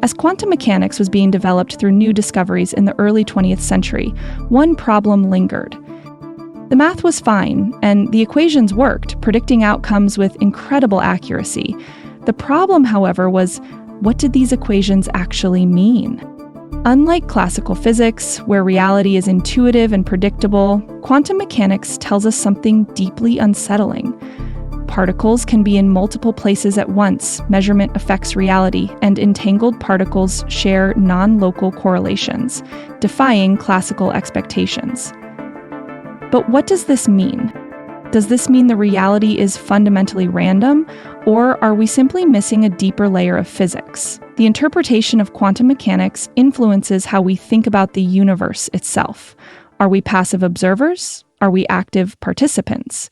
As quantum mechanics was being developed through new discoveries in the early 20th century, one problem lingered. The math was fine, and the equations worked, predicting outcomes with incredible accuracy. The problem, however, was what did these equations actually mean? Unlike classical physics, where reality is intuitive and predictable, quantum mechanics tells us something deeply unsettling. Particles can be in multiple places at once, measurement affects reality, and entangled particles share non-local correlations, defying classical expectations. But what does this mean? Does this mean the reality is fundamentally random, or are we simply missing a deeper layer of physics? The interpretation of quantum mechanics influences how we think about the universe itself. Are we passive observers? Are we active participants?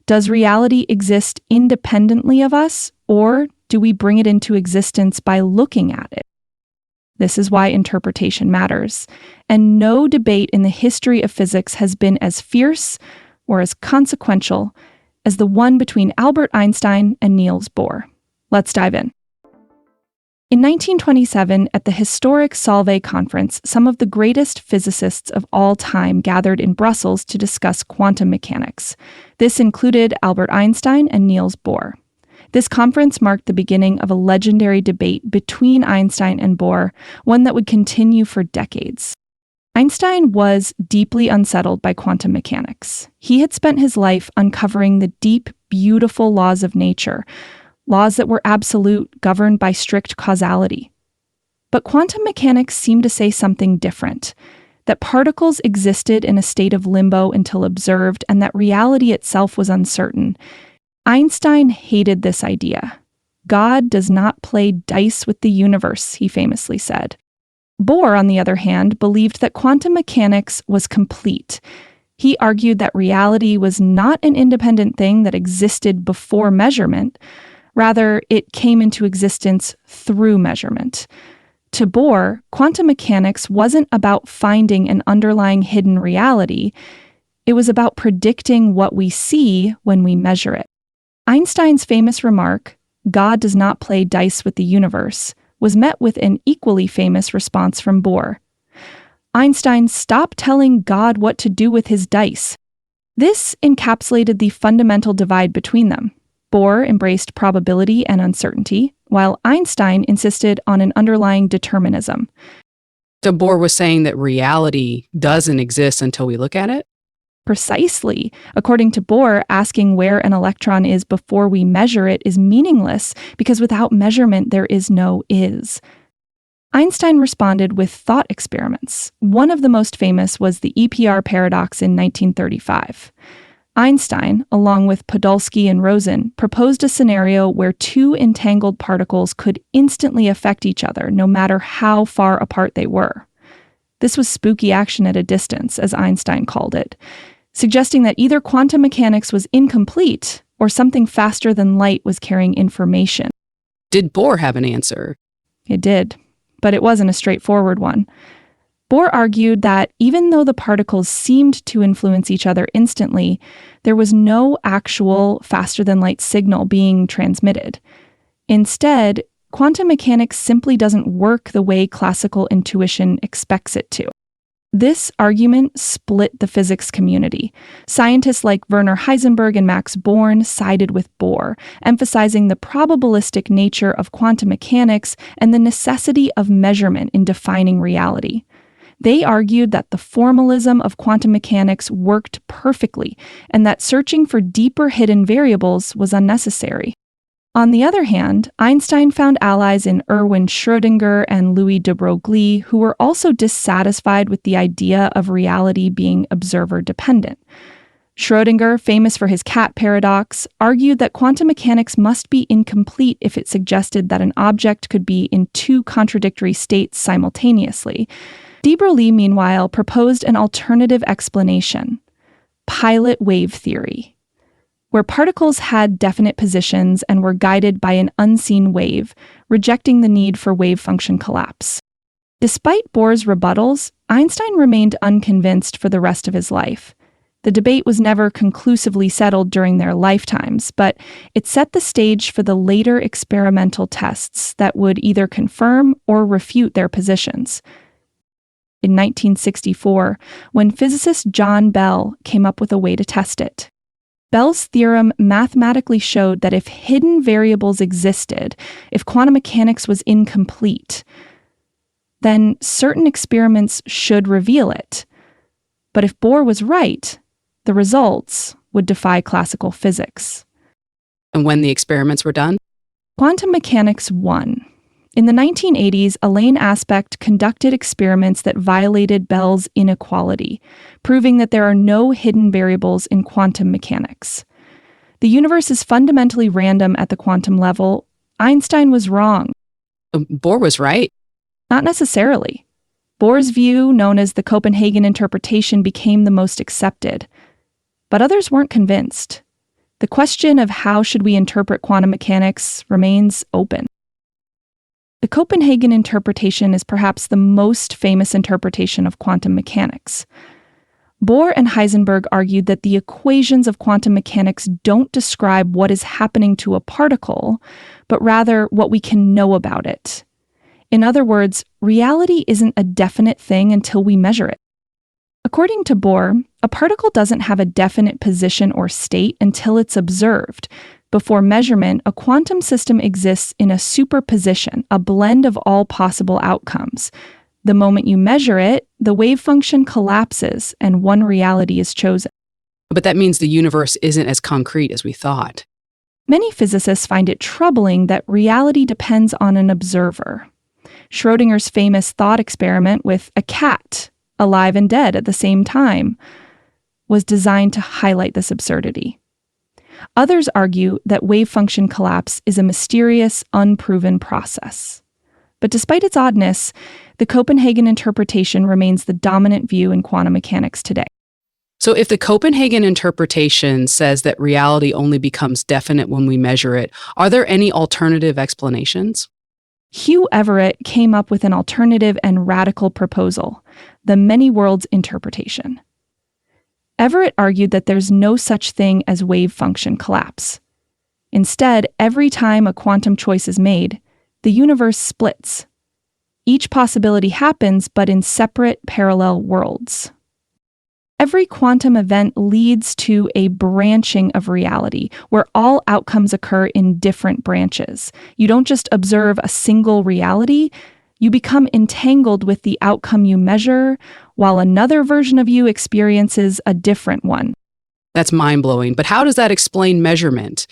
Does reality exist independently of us, or do we bring it into existence by looking at it? This is why interpretation matters, and no debate in the history of physics has been as fierce or as consequential as the one between Albert Einstein and Niels Bohr. Let's dive in. In 1927, at the historic Solvay Conference, some of the greatest physicists of all time gathered in Brussels to discuss quantum mechanics. This included Albert Einstein and Niels Bohr. This conference marked the beginning of a legendary debate between Einstein and Bohr, one that would continue for decades. Einstein was deeply unsettled by quantum mechanics. He had spent his life uncovering the deep, beautiful laws of nature, laws that were absolute, governed by strict causality. But quantum mechanics seemed to say something different, that particles existed in a state of limbo until observed, and that reality itself was uncertain. Einstein hated this idea. God does not play dice with the universe, he famously said. Bohr, on the other hand, believed that quantum mechanics was complete. He argued that reality was not an independent thing that existed before measurement. Rather, it came into existence through measurement. To Bohr, quantum mechanics wasn't about finding an underlying hidden reality. It was about predicting what we see when we measure it. Einstein's famous remark, "God does not play dice with the universe," was met with an equally famous response from Bohr. Einstein stopped telling God what to do with his dice. This encapsulated the fundamental divide between them. Bohr embraced probability and uncertainty, while Einstein insisted on an underlying determinism. So Bohr was saying that reality doesn't exist until we look at it? Precisely. According to Bohr, asking where an electron is before we measure it is meaningless because without measurement there is no is. Einstein responded with thought experiments. One of the most famous was the EPR paradox in 1935. Einstein, along with Podolsky and Rosen, proposed a scenario where two entangled particles could instantly affect each other, no matter how far apart they were. This was spooky action at a distance, as Einstein called it, suggesting that either quantum mechanics was incomplete or something faster than light was carrying information. Did Bohr have an answer? It did, but it wasn't a straightforward one. Bohr argued that even though the particles seemed to influence each other instantly, there was no actual faster-than-light signal being transmitted. Instead, quantum mechanics simply doesn't work the way classical intuition expects it to. This argument split the physics community. Scientists like Werner Heisenberg and Max Born sided with Bohr, emphasizing the probabilistic nature of quantum mechanics and the necessity of measurement in defining reality. They argued that the formalism of quantum mechanics worked perfectly, and that searching for deeper hidden variables was unnecessary. On the other hand, Einstein found allies in Erwin Schrödinger and Louis de Broglie, who were also dissatisfied with the idea of reality being observer-dependent. Schrödinger, famous for his cat paradox, argued that quantum mechanics must be incomplete if it suggested that an object could be in two contradictory states simultaneously. De Broglie, meanwhile, proposed an alternative explanation: pilot wave theory, where particles had definite positions and were guided by an unseen wave, rejecting the need for wave function collapse. Despite Bohr's rebuttals, Einstein remained unconvinced for the rest of his life. The debate was never conclusively settled during their lifetimes, but it set the stage for the later experimental tests that would either confirm or refute their positions. In 1964, when physicist John Bell came up with a way to test it. Bell's theorem mathematically showed that if hidden variables existed, if quantum mechanics was incomplete, then certain experiments should reveal it. But if Bohr was right, the results would defy classical physics. And when the experiments were done? Quantum mechanics won. In the 1980s, Elaine Aspect conducted experiments that violated Bell's inequality, proving that there are no hidden variables in quantum mechanics. The universe is fundamentally random at the quantum level. Einstein was wrong. Bohr was right. Not necessarily. Bohr's view, known as the Copenhagen interpretation, became the most accepted. But others weren't convinced. The question of how should we interpret quantum mechanics remains open. The Copenhagen interpretation is perhaps the most famous interpretation of quantum mechanics. Bohr and Heisenberg argued that the equations of quantum mechanics don't describe what is happening to a particle, but rather what we can know about it. In other words, reality isn't a definite thing until we measure it. According to Bohr, a particle doesn't have a definite position or state until it's observed. Before measurement, a quantum system exists in a superposition, a blend of all possible outcomes. The moment you measure it, the wave function collapses and one reality is chosen. But that means the universe isn't as concrete as we thought. Many physicists find it troubling that reality depends on an observer. Schrödinger's famous thought experiment with a cat, alive and dead at the same time, was designed to highlight this absurdity. Others argue that wave function collapse is a mysterious, unproven process. But despite its oddness, the Copenhagen interpretation remains the dominant view in quantum mechanics today. So if the Copenhagen interpretation says that reality only becomes definite when we measure it, are there any alternative explanations? Hugh Everett came up with an alternative and radical proposal, the many worlds interpretation. Everett argued that there's no such thing as wave function collapse. Instead, every time a quantum choice is made, the universe splits. Each possibility happens, but in separate parallel worlds. Every quantum event leads to a branching of reality, where all outcomes occur in different branches. You don't just observe a single reality, you become entangled with the outcome you measure, while another version of you experiences a different one. That's mind-blowing, but how does that explain measurement?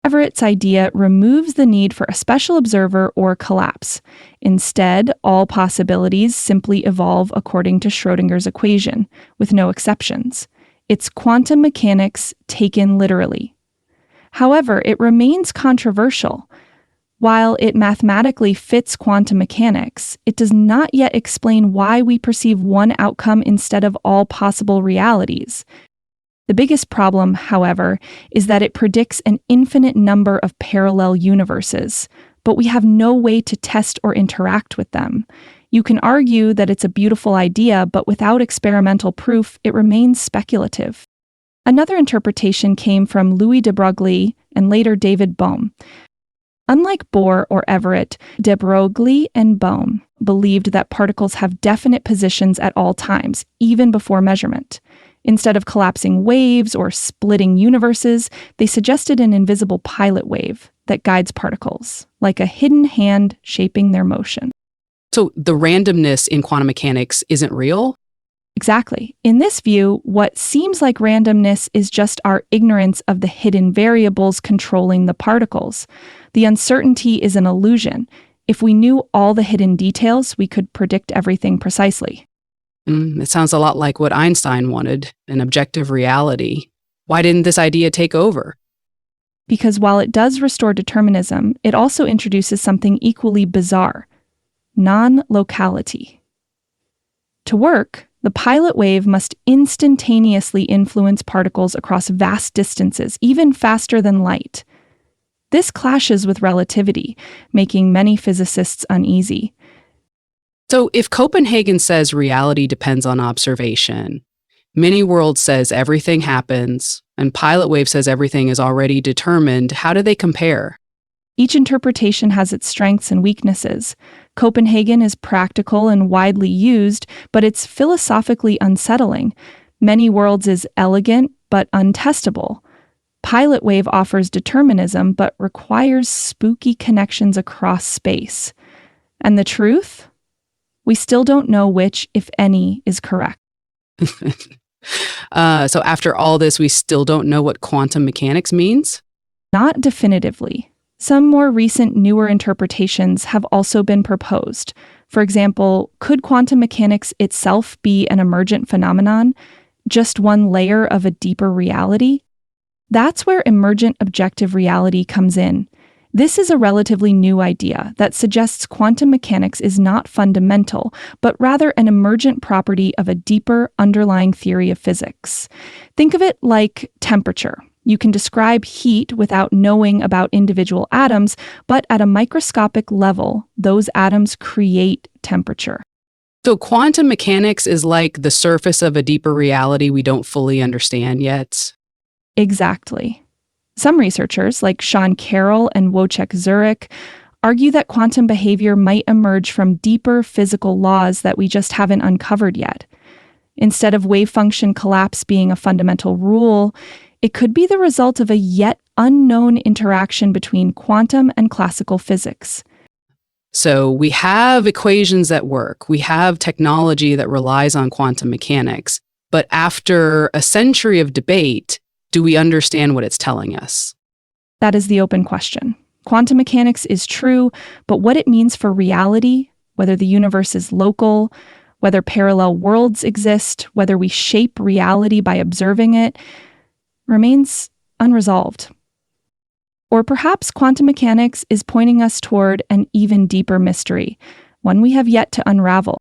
Everett's idea removes the need for a special observer or collapse. Instead, all possibilities simply evolve according to Schrödinger's equation, with no exceptions. It's quantum mechanics taken literally. However, it remains controversial. While it mathematically fits quantum mechanics, it does not yet explain why we perceive one outcome instead of all possible realities. The biggest problem, however, is that it predicts an infinite number of parallel universes, but we have no way to test or interact with them. You can argue that it's a beautiful idea, but without experimental proof, it remains speculative. Another interpretation came from Louis de Broglie and later David Bohm. Unlike Bohr or Everett, de Broglie and Bohm believed that particles have definite positions at all times, even before measurement. Instead of collapsing waves or splitting universes, they suggested an invisible pilot wave that guides particles, like a hidden hand shaping their motion. So the randomness in quantum mechanics isn't real? Exactly. In this view, what seems like randomness is just our ignorance of the hidden variables controlling the particles. The uncertainty is an illusion. If we knew all the hidden details, we could predict everything precisely. It sounds a lot like what Einstein wanted, an objective reality. Why didn't this idea take over? Because while it does restore determinism, it also introduces something equally bizarre: non-locality. To work, the pilot wave must instantaneously influence particles across vast distances, even faster than light. This clashes with relativity, making many physicists uneasy. So if Copenhagen says reality depends on observation, Many worlds says everything happens, and pilot wave says everything is already determined. How do they compare? Each interpretation has its strengths and weaknesses. Copenhagen is practical and widely used, but it's philosophically unsettling. Many worlds is elegant but untestable. Pilot wave offers determinism but requires spooky connections across space. And the truth? We still don't know which, if any, is correct. So after all this, we still don't know what quantum mechanics means? Not definitively. Some more recent, newer interpretations have also been proposed. For example, could quantum mechanics itself be an emergent phenomenon, just one layer of a deeper reality? That's where emergent objective reality comes in. This is a relatively new idea that suggests quantum mechanics is not fundamental, but rather an emergent property of a deeper underlying theory of physics. Think of it like temperature. You can describe heat without knowing about individual atoms, but at a microscopic level, those atoms create temperature. So quantum mechanics is like the surface of a deeper reality we don't fully understand yet. Exactly. Some researchers, like Sean Carroll and Wojciech Zurek, argue that quantum behavior might emerge from deeper physical laws that we just haven't uncovered yet. Instead of wave function collapse being a fundamental rule, it could be the result of a yet unknown interaction between quantum and classical physics. So we have equations that work. We have technology that relies on quantum mechanics. But after a century of debate, do we understand what it's telling us? That is the open question. Quantum mechanics is true, but what it means for reality, whether the universe is local, whether parallel worlds exist, whether we shape reality by observing it, remains unresolved. Or perhaps quantum mechanics is pointing us toward an even deeper mystery, one we have yet to unravel.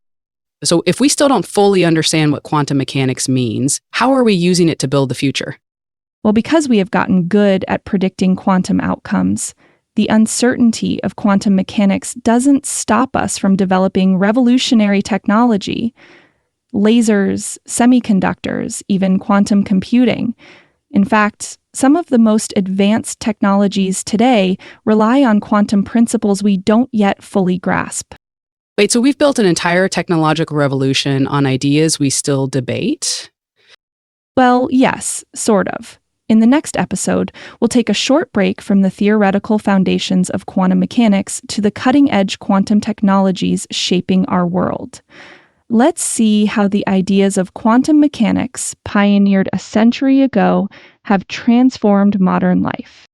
So if we still don't fully understand what quantum mechanics means, how are we using it to build the future? Well, because we have gotten good at predicting quantum outcomes, the uncertainty of quantum mechanics doesn't stop us from developing revolutionary technology. Lasers, semiconductors, even quantum computing. In fact, some of the most advanced technologies today rely on quantum principles we don't yet fully grasp. Wait, so we've built an entire technological revolution on ideas we still debate? Well, yes, sort of. In the next episode, we'll take a short break from the theoretical foundations of quantum mechanics to the cutting-edge quantum technologies shaping our world. Let's see how the ideas of quantum mechanics, pioneered a century ago, have transformed modern life.